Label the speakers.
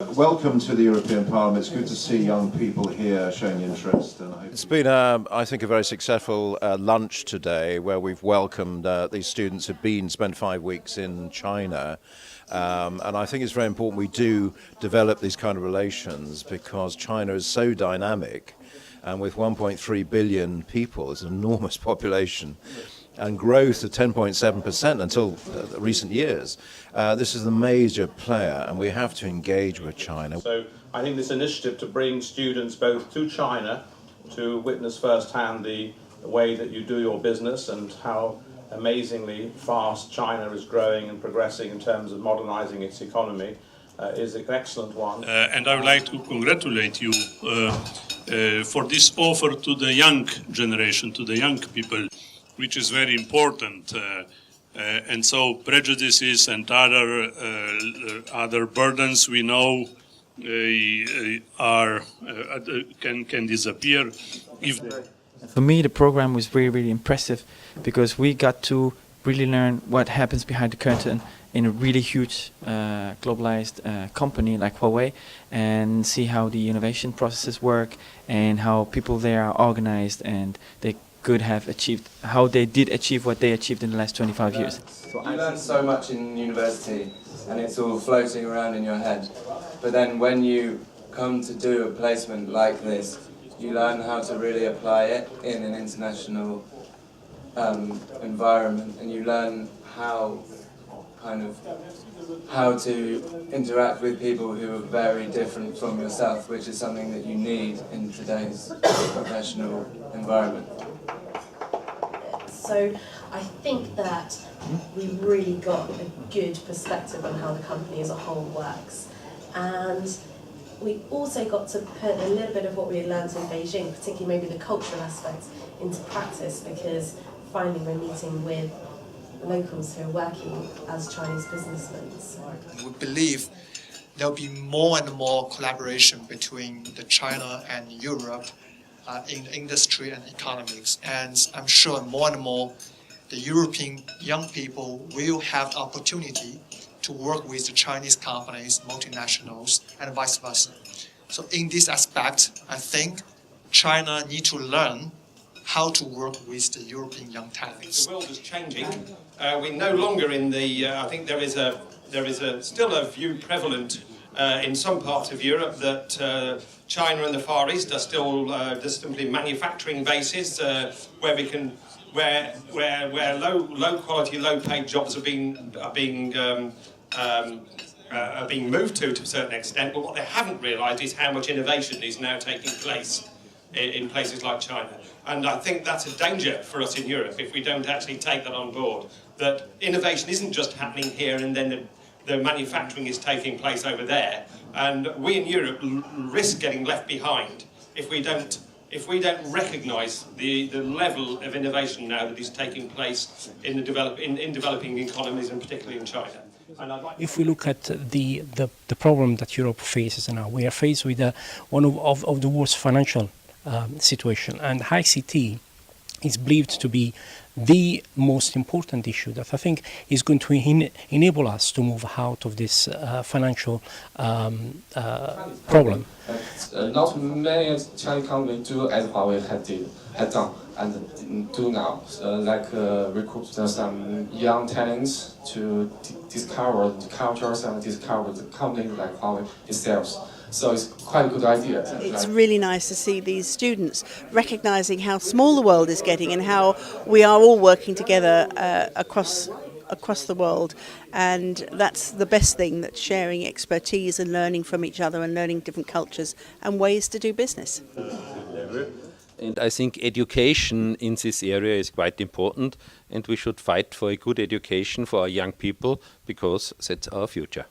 Speaker 1: Welcome to the European Parliament. It's good to see young people here showing interest. And
Speaker 2: It's been, I think, a very successful lunch today where we've welcomed these students who've spent 5 weeks in China. And I think it's very important we do develop these kind of relations because China is so dynamic, and with 1.3 billion people, it's an enormous population, and growth of 10.7% until recent years. This is the major player, and we have to engage with China.
Speaker 3: So I think this initiative to bring students both to China to witness firsthand the way that you do your business and how amazingly fast China is growing and progressing in terms of modernizing its economy is an excellent one.
Speaker 4: And I would like to congratulate you for this offer to the young generation, to the young people, which is very important. And so prejudices and other burdens we know can disappear.
Speaker 5: For me, the program was really, really impressive because we got to really learn what happens behind the curtain in a really huge globalized company like Huawei, and see how the innovation processes work and how people there are organized, and they could have achieved, how they did achieve what they achieved in the last 25 years.
Speaker 6: You learn so much in university and it's all floating around in your head, but then when you come to do a placement like this, you learn how to really apply it in an international environment, and you learn how to interact with people who are very different from yourself, which is something that you need in today's professional environment.
Speaker 7: So I think that we really got a good perspective on how the company as a whole works, and we also got to put a little bit of what we had learned in Beijing, particularly maybe the cultural aspects, into practice, because finally we're meeting with locals who are working as Chinese businessmen. So
Speaker 8: we believe there'll be more and more collaboration between the China and Europe in industry and economics, and I'm sure more and more the European young people will have the opportunity to work with the Chinese companies, multinationals, and vice versa. So in this aspect, I think China needs to learn how to work with the European young talents.
Speaker 3: The world is changing. We're no longer in the. I think there is still a view prevalent in some parts of Europe that China and the Far East are still just simply manufacturing bases where low quality, low paid jobs are being moved to a certain extent. But what they haven't realised is how much innovation is now taking place in places like China. And I think that's a danger for us in Europe if we don't actually take that on board, that innovation isn't just happening here and then the manufacturing is taking place over there. And we in Europe risk getting left behind if we don't recognise the level of innovation now that is taking place in developing economies, and particularly in China.
Speaker 9: If we look at the problem that Europe faces now, we are faced with one of the worst financial situation, and ICT is believed to be the most important issue that I think is going to enable us to move out of this financial problem.
Speaker 10: Not many Chinese companies do as Huawei had done and do now, recruit some young talents to discover the cultures and discover the company like Huawei itself. So it's quite a good idea.
Speaker 11: It's really nice to see these students recognising how small the world is getting and how we are all working together across the world, and that's the best thing, that sharing expertise and learning from each other and learning different cultures and ways to do business.
Speaker 12: And I think education in this area is quite important, and we should fight for a good education for our young people because that's our future.